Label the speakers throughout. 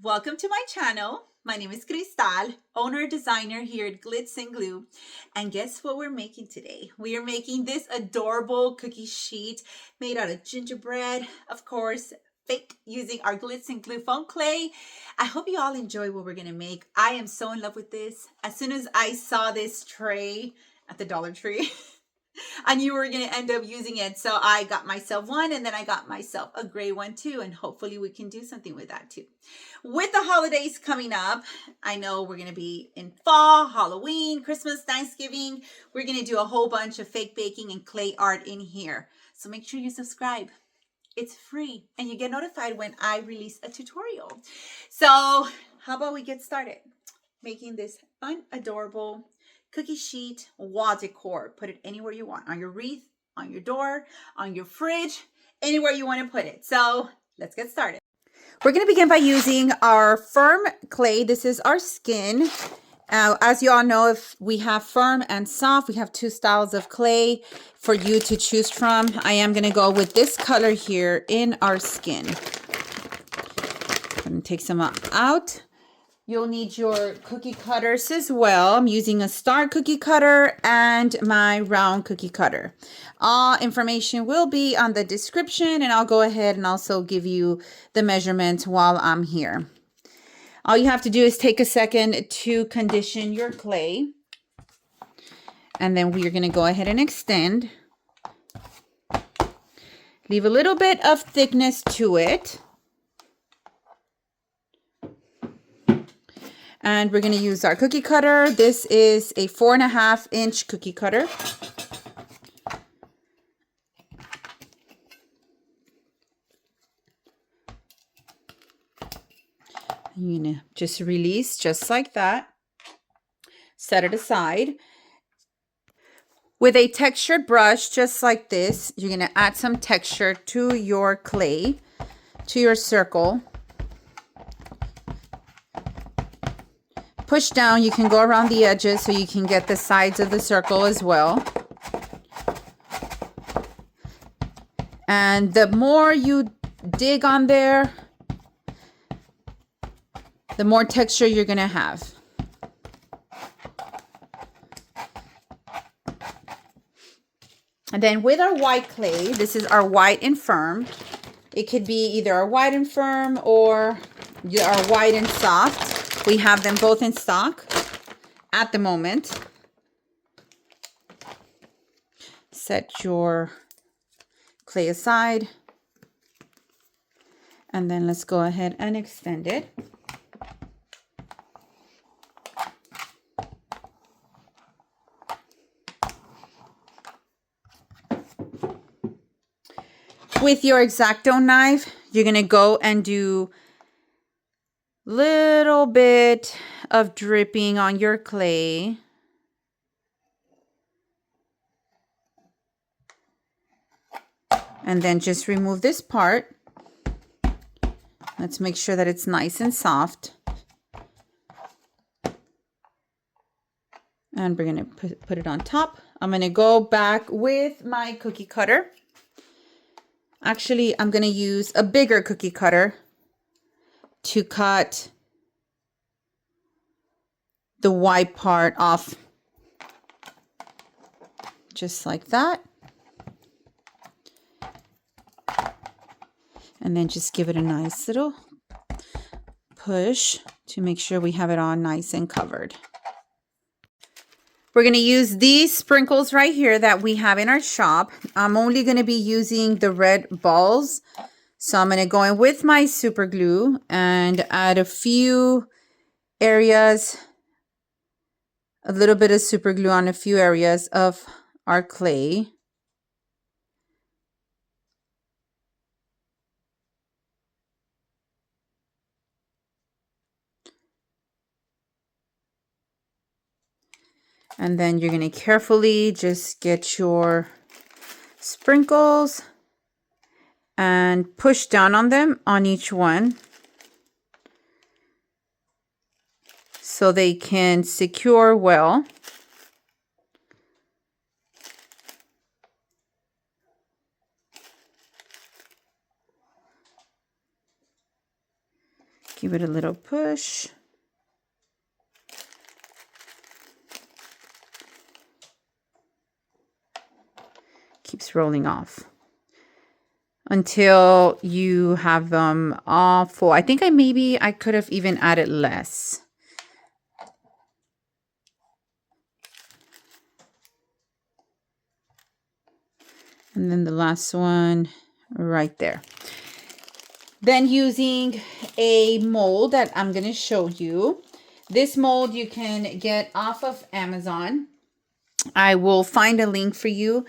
Speaker 1: Welcome to my channel. My name is Cristal, owner designer here at Glitz and Glue. And guess what we're making today? We are making this adorable cookie sheet made out of gingerbread, of course, fake, using our Glitz and Glue foam clay. I hope you all enjoy what we're gonna make. I am so in love with this. As soon as I saw this tray at the Dollar Tree, I knew we were going to end up using it. So I got myself one, and then I got myself a gray one too. And hopefully we can do something with that too. With the holidays coming up, I know we're going to be in fall, Halloween, Christmas, Thanksgiving. We're going to do a whole bunch of fake baking and clay art in here. So make sure you subscribe. It's free and you get notified when I release a tutorial. So how about we get started making this fun, adorable cookie sheet wall decor. Put it anywhere you want, on your wreath, on your door, on your fridge, anywhere you want to put it. So let's get started. We're going to begin by using our firm clay. This is our skin. As you all know, if we have firm and soft, we have two styles of clay for you to choose from. I am going to go with this color here in our skin. I'm going to take some out. You'll need your cookie cutters as well. I'm using a star cookie cutter and my round cookie cutter. All information will be on the description, and I'll go ahead and also give you the measurements while I'm here. All you have to do is take a second to condition your clay. And then we're going to go ahead and extend. Leave a little bit of thickness to it. And we're going to use our cookie cutter. This is a 4.5-inch cookie cutter. You're going to just release just like that. Set it aside. With a textured brush just like this, you're going to add some texture to your clay, to your circle. Push down, you can go around the edges so you can get the sides of the circle as well. And the more you dig on there, the more texture you're going to have. And then with our white clay, this is our white and firm. It could be either our white and firm or our white and soft. We have them both in stock at the moment. Set your clay aside. And then let's go ahead and extend it. With your X-Acto knife, you're going to go and do little bit of dripping on your clay. And then just remove this part. Let's make sure that it's nice and soft. And we're going to put it on top. I'm going to go back with my cookie cutter. Actually, I'm going to use a bigger cookie cutter to cut the white part off, just like that. And then just give it a nice little push to make sure we have it all nice and covered. We're going to use these sprinkles right here that we have in our shop. I'm only going to be using the red balls. So I'm going to go in with my super glue and add a few areas, a little bit of super glue on a few areas of our clay. And then you're going to carefully just get your sprinkles and push down on them on each one so they can secure well. Give it a little push. Keeps rolling off until you have them all full. I think I could have even added less. And then the last one right there. Then using a mold that I'm going to show you. This mold you can get off of Amazon. I will find a link for you.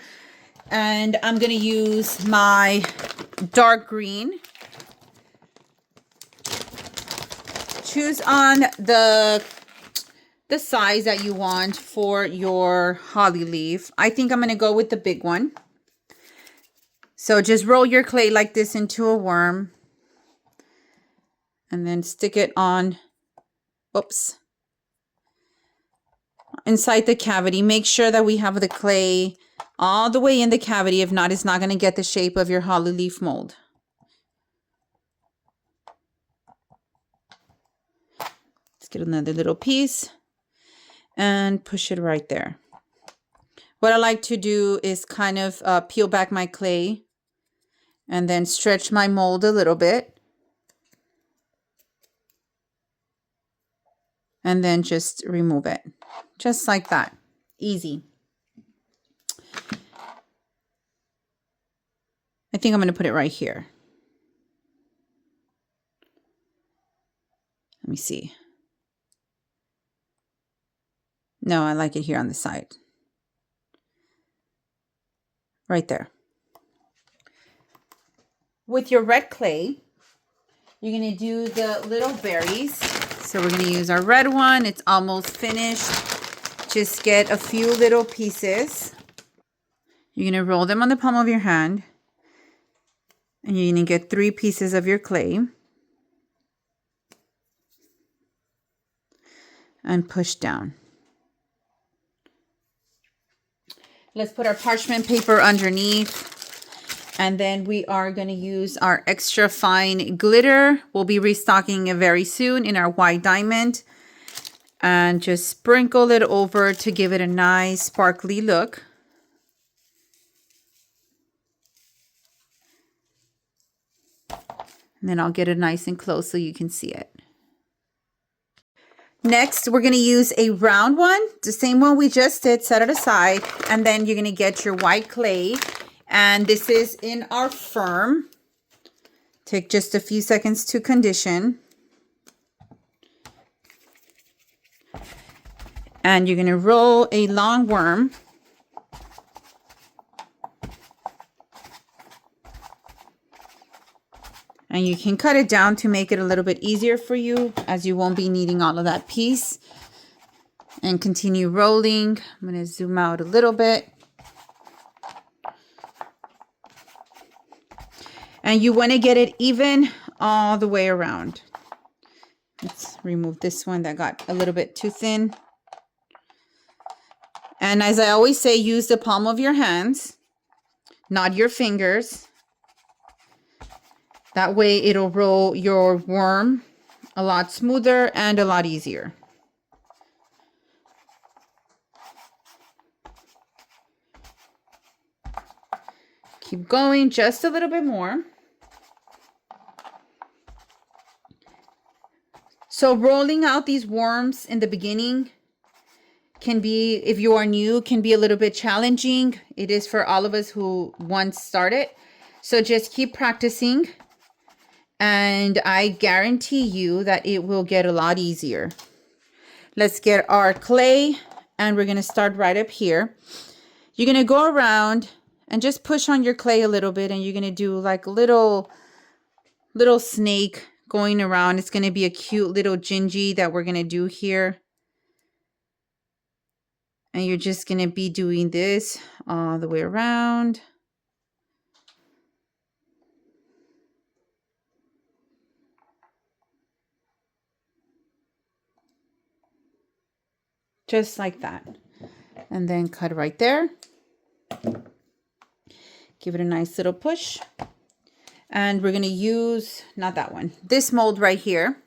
Speaker 1: And I'm going to use my dark green. Choose on the size that you want for your holly leaf. I think I'm going to go with the big one. So just roll your clay like this into a worm. And then stick it on, oops, inside the cavity. Make sure that we have the clay all the way in the cavity. If not, it's not going to get the shape of your holly leaf mold. Let's get another little piece and push it right there. What I like to do is kind of peel back my clay and then stretch my mold a little bit. And then just remove it. Just like that. Easy. I think I'm going to put it right here. Let me see. No, I like it here on the side. Right there. With your red clay, you're going to do the little berries. So we're going to use our red one. It's almost finished. Just get a few little pieces. You're going to roll them on the palm of your hand. And you're going to get 3 pieces of your clay. And push down. Let's put our parchment paper underneath. And then we are going to use our extra fine glitter. We'll be restocking it very soon in our white diamond. And just sprinkle it over to give it a nice sparkly look. And then I'll get it nice and close so you can see it. Next, we're going to use a round one. The same one we just did. Set it aside. And then you're going to get your white clay. And this is in our firm. Take just a few seconds to condition. And you're going to roll a long worm. And you can cut it down to make it a little bit easier for you, as you won't be needing all of that piece. And continue rolling. I'm going to zoom out a little bit. And you want to get it even all the way around. Let's remove this one that got a little bit too thin. And as I always say, use the palm of your hands, not your fingers. That way it'll roll your worm a lot smoother and a lot easier. Keep going just a little bit more. So rolling out these worms in the beginning can be, if you are new, can be a little bit challenging. It is for all of us who once started. So just keep practicing. And I guarantee you that it will get a lot easier. Let's get our clay and we're going to start right up here. You're going to go around and just push on your clay a little bit, and you're going to do like a little snake going around. It's going to be a cute little gingy that we're going to do here. And you're just going to be doing this all the way around. Just like that. And then cut right there. Give it a nice little push. And we're going to use, not that one, this mold right here.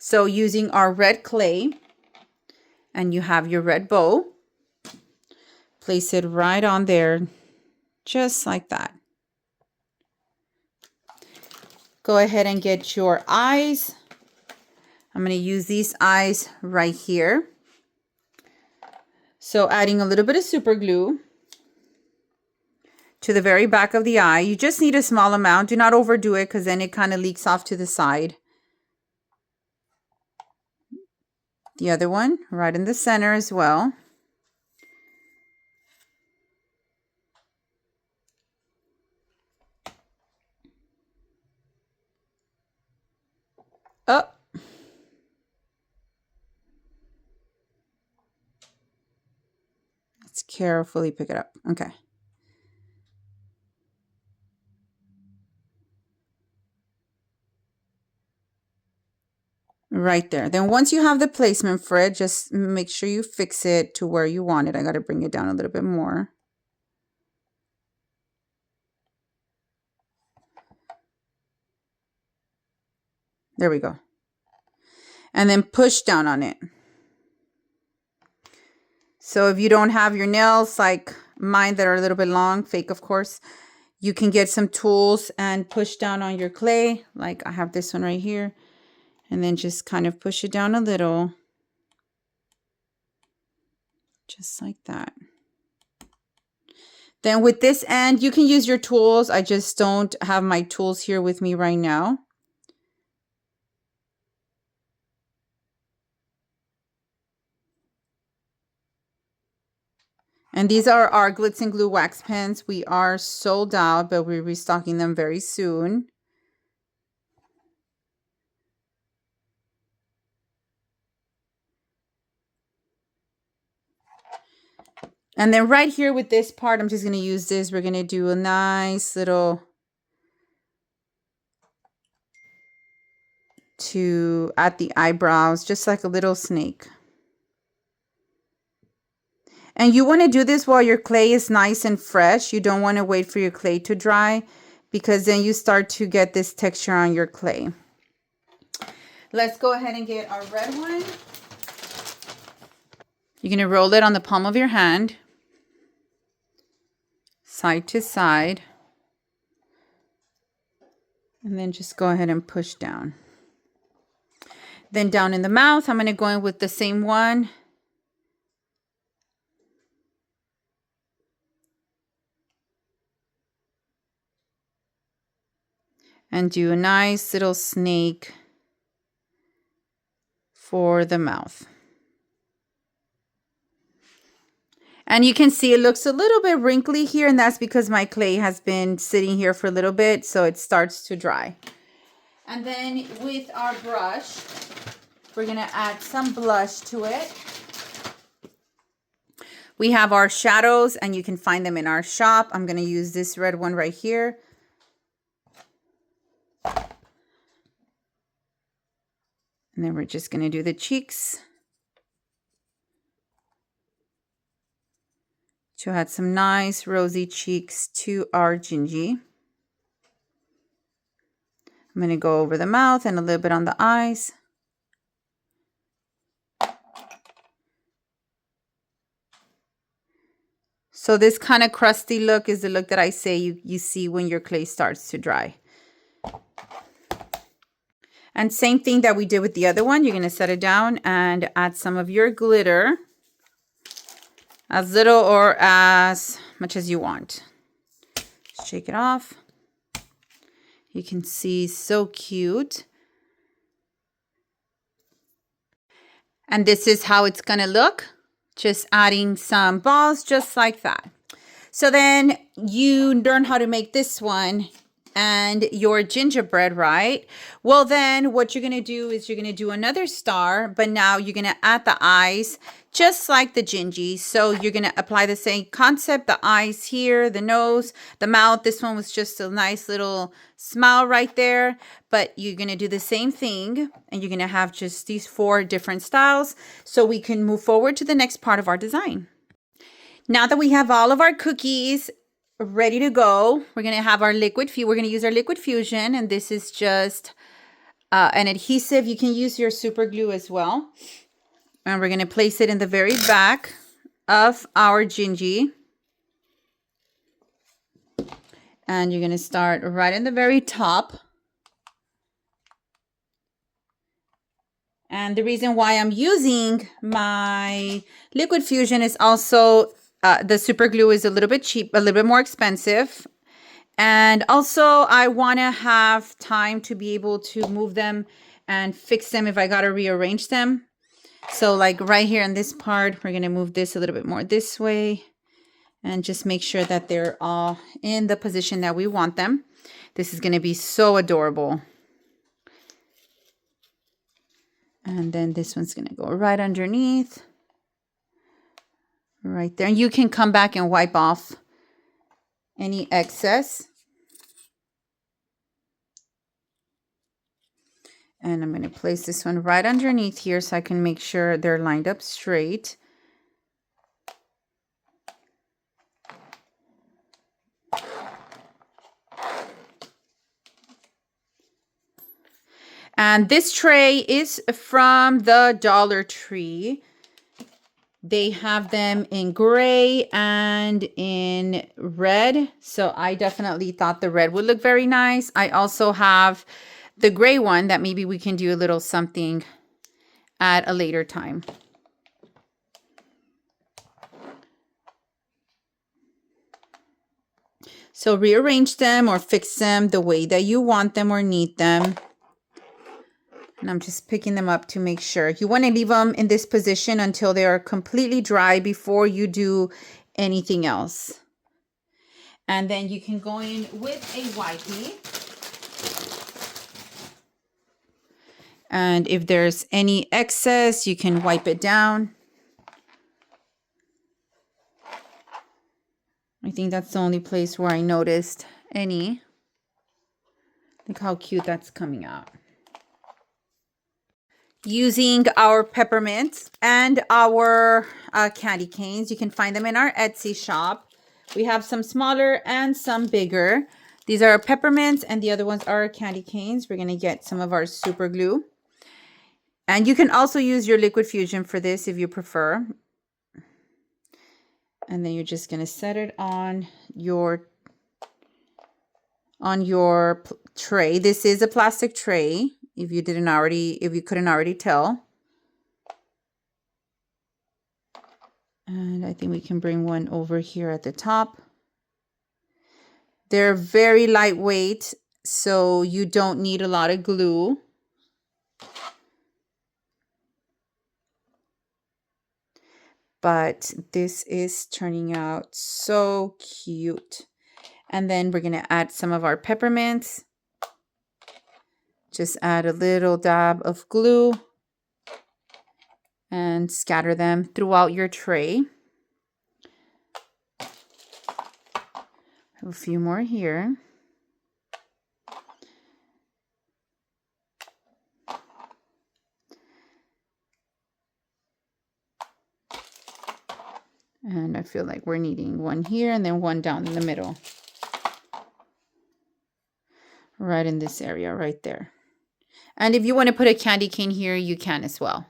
Speaker 1: So using our red clay, and you have your red bow, place it right on there, just like that. Go ahead and get your eyes. I'm going to use these eyes right here. So adding a little bit of super glue to the very back of the eye. You just need a small amount. Do not overdo it because then it kind of leaks off to the side. The other one right in the center as well. Oh. Let's carefully pick it up. Okay. Right there. Then once you have the placement for it, just make sure you fix it to where you want it. I got to bring it down a little bit more. There we go. And then push down on it. So if you don't have your nails like mine that are a little bit long, fake of course, you can get some tools and push down on your clay. Like I have this one right here. And then just kind of push it down a little. Just like that. Then with this end, you can use your tools. I just don't have my tools here with me right now. And these are our Glitz and Glue wax pens. We are sold out, but we're restocking them very soon. And then right here with this part, I'm just going to use this. We're going to do a nice little to at the eyebrows, just like a little snake. And you want to do this while your clay is nice and fresh. You don't want to wait for your clay to dry because then you start to get this texture on your clay. Let's go ahead and get our red one. You're going to roll it on the palm of your hand, side to side, and then just go ahead and push down. Then down in the mouth, I'm going to go in with the same one. And do a nice little snake for the mouth. And you can see it looks a little bit wrinkly here, and that's because my clay has been sitting here for a little bit, so it starts to dry. And then with our brush, we're going to add some blush to it. We have our shadows, and you can find them in our shop. I'm going to use this red one right here. And then we're just going to do the cheeks to add some nice rosy cheeks to our gingy. I'm going to go over the mouth and a little bit on the eyes. So this kind of crusty look is the look that I say you see when your clay starts to dry. And same thing that we did with the other one. You're going to set it down and add some of your glitter. As little or as much as you want. Shake it off. You can see, so cute. And this is how it's going to look. Just adding some balls just like that. So then you learn how to make this one and your gingerbread, right? Well, then what you're going to do is you're going to do another star, but now you're going to add the eyes just like the gingy. So you're going to apply the same concept, the eyes here, the nose, the mouth. This one was just a nice little smile right there, but you're going to do the same thing and you're going to have just these 4 different styles so we can move forward to the next part of our design. Now that we have all of our cookies ready to go, we're going to have our liquid, we're going to use our liquid fusion, and this is just an adhesive. You can use your super glue as well. And we're going to place it in the very back of our gingy. And you're going to start right in the very top. And the reason why I'm using my liquid fusion is also the super glue is a little bit cheap, a little bit more expensive. And also I want to have time to be able to move them and fix them if I got to rearrange them. So like right here in this part, we're going to move this a little bit more this way and just make sure that they're all in the position that we want them. This is going to be so adorable. And then this one's going to go right underneath. Right there. And you can come back and wipe off any excess. And I'm going to place this one right underneath here so I can make sure they're lined up straight. And this tray is from the Dollar Tree. They have them in gray and in red. So I definitely thought the red would look very nice. I also have the gray one that maybe we can do a little something at a later time. So rearrange them or fix them the way that you want them or need them. And I'm just picking them up to make sure. You want to leave them in this position until they are completely dry before you do anything else. And then you can go in with a wipey. And if there's any excess, you can wipe it down. I think that's the only place where I noticed any. Look how cute that's coming out. Using our peppermints and our candy canes. You can find them in our Etsy shop. We have some smaller and some bigger. These are our peppermints and the other ones are our candy canes. We're going to get some of our super glue. And you can also use your liquid fusion for this if you prefer. And then you're just going to set it on your tray. This is a plastic tray. If you couldn't already tell. And I think we can bring one over here at the top. They're very lightweight, so you don't need a lot of glue. But this is turning out so cute. And then we're going to add some of our peppermints. Just add a little dab of glue and scatter them throughout your tray. A few more here. And I feel like we're needing one here and then one down in the middle. Right in this area right there. And if you want to put a candy cane here, you can as well.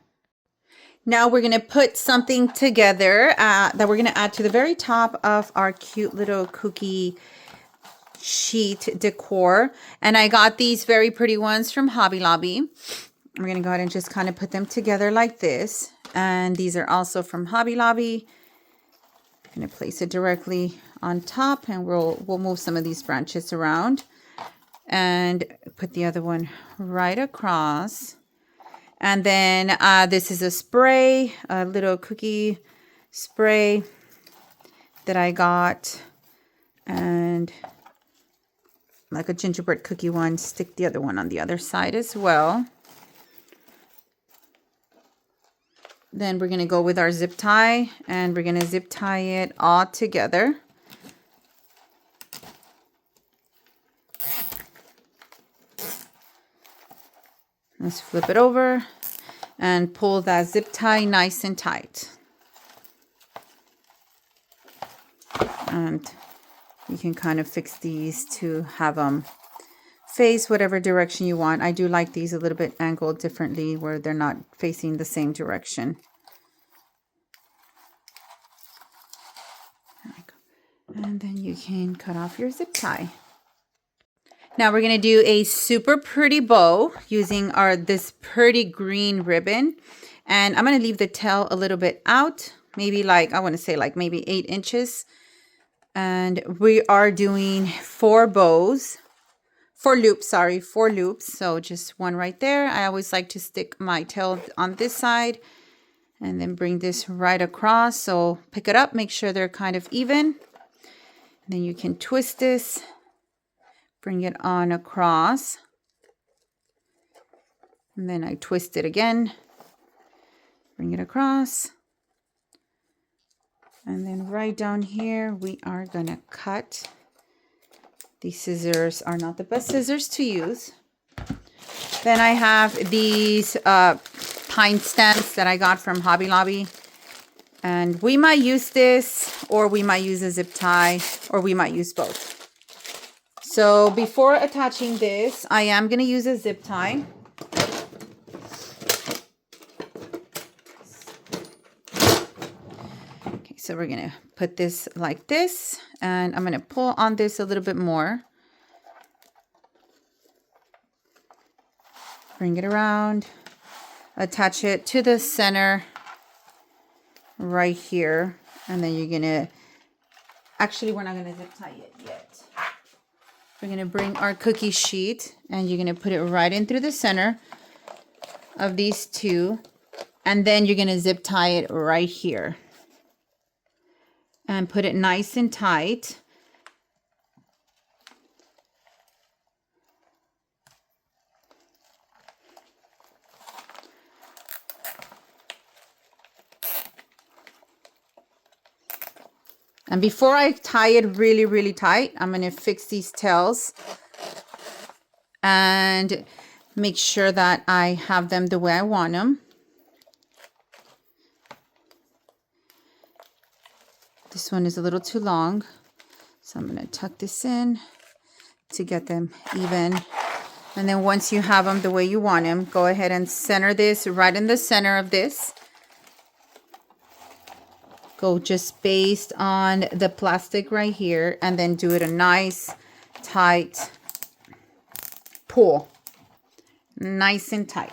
Speaker 1: Now we're going to put something together that we're going to add to the very top of our cute little cookie sheet decor. And I got these very pretty ones from Hobby Lobby. We're going to go ahead and just kind of put them together like this. And these are also from Hobby Lobby. I'm going to place it directly on top and we'll move some of these branches around. And put the other one right across. And then this is a spray, a little cookie spray that I got. And like a gingerbread cookie one, stick the other one on the other side as well. Then we're going to go with our zip tie and we're going to zip tie it all together. Let's flip it over and pull that zip tie nice and tight. And you can kind of fix these to have them face whatever direction you want. I do like these a little bit angled differently where they're not facing the same direction. There we go. And then you can cut off your zip tie. Now we're going to do a super pretty bow using this pretty green ribbon. And I'm going to leave the tail a little bit out, maybe like, I want to say like maybe 8 inches. And we are doing 4 loops. So just one right there. I always like to stick my tail on this side and then bring this right across. So pick it up, make sure they're kind of even. And then you can twist this, bring it on across. And then I twist it again, bring it across. And then right down here, we are gonna cut. These scissors are not the best scissors to use. Then I have these pine stems that I got from Hobby Lobby. And we might use this, or we might use a zip tie, or we might use both. So before attaching this, I am gonna use a zip tie. So we're going to put this like this, and I'm going to pull on this a little bit more. Bring it around, attach it to the center right here. And then you're going to, actually, we're not going to zip tie it yet. We're going to bring our cookie sheet and you're going to put it right in through the center of these two. And then you're going to zip tie it right here. And put it nice and tight. And before I tie it really, really tight, I'm going to fix these tails and make sure that I have them the way I want them. This one is a little too long, so I'm going to tuck this in to get them even. And then once you have them the way you want them, go ahead and center this right in the center of this. Go just based on the plastic right here, and then do it a nice tight pull. Nice and tight.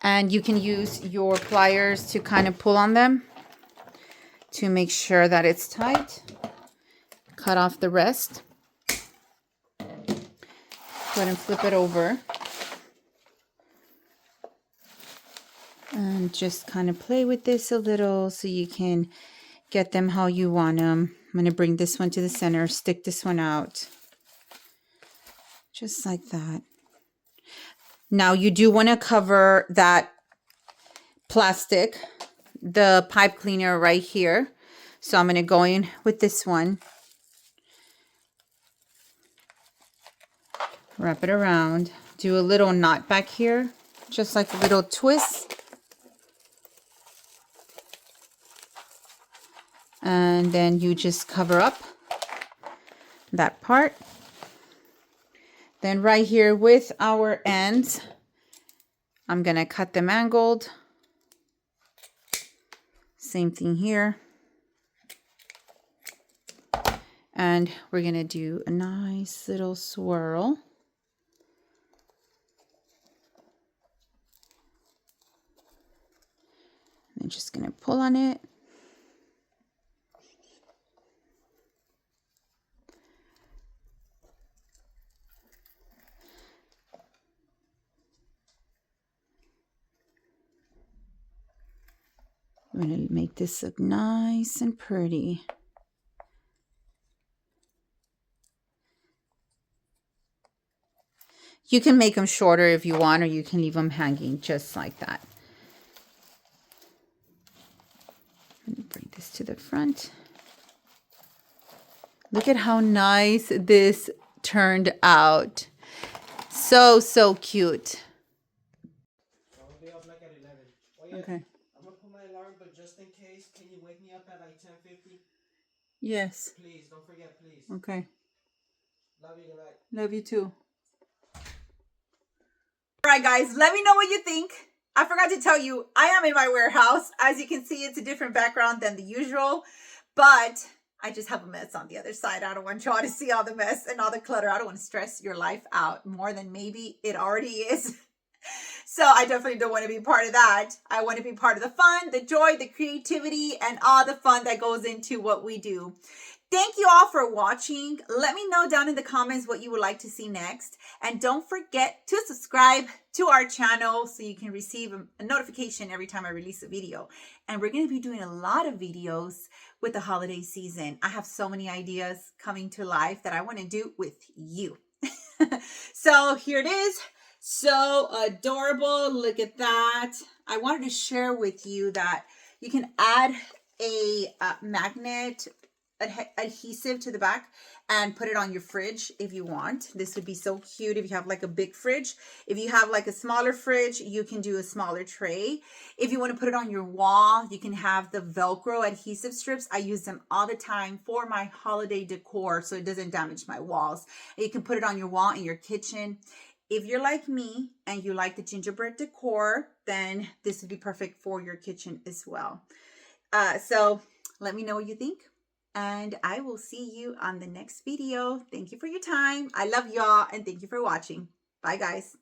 Speaker 1: And you can use your pliers to kind of pull on them to make sure that it's tight. Cut off the rest. Go ahead and flip it over. And just kind of play with this a little so you can get them how you want them. I'm going to bring this one to the center, stick this one out. Just like that. Now you do want to cover that plastic, the pipe cleaner right here. So I'm going to go in with this one. Wrap it around. Do a little knot back here. Just like a little twist. And then you just cover up that part. Then right here with our ends, I'm going to cut them angled. Same thing here. And we're going to do a nice little swirl. I'm just going to pull on it. I'm going to make this look nice and pretty. You can make them shorter if you want, or you can leave them hanging just like that. Let me bring this to the front. Look at how nice this turned out. So, so cute.
Speaker 2: I'll be up like at 11. Oh, yeah.
Speaker 1: Okay.
Speaker 2: I'm going to put my alarm, but just in case, can you wake me up at like 10:50?
Speaker 1: Yes.
Speaker 2: Please, don't forget, please.
Speaker 1: Okay.
Speaker 2: Love you, good night.
Speaker 1: Love you too. right, guys, let me know what you think. I forgot to tell you, I am in my warehouse. As you can see, it's a different background than the usual, but I just have a mess on the other side. I don't want y'all to see all the mess and all the clutter. I don't want to stress your life out more than maybe it already is. So I definitely don't want to be part of that. I want to be part of the fun, the joy, the creativity, and all the fun that goes into what we do. Thank you all for watching. Let me know down in the comments what you would like to see next. And don't forget to subscribe to our channel so you can receive a notification every time I release a video. And we're going to be doing a lot of videos with the holiday season. I have so many ideas coming to life that I want to do with you. So here it is. So adorable. Look at that. I wanted to share with you that you can add a magnet adhesive to the back and put it on your fridge if you want. This would be so cute if you have like a big fridge. If you have like a smaller fridge, you can do a smaller tray. If you want to put it on your wall, you can have the Velcro adhesive strips. I use them all the time for my holiday decor so it doesn't damage my walls. And you can put it on your wall in your kitchen. If you're like me and you like the gingerbread decor, then this would be perfect for your kitchen as well. So let me know what you think. And I will see you on the next video. Thank you for your time. I love y'all and thank you for watching. Bye, guys.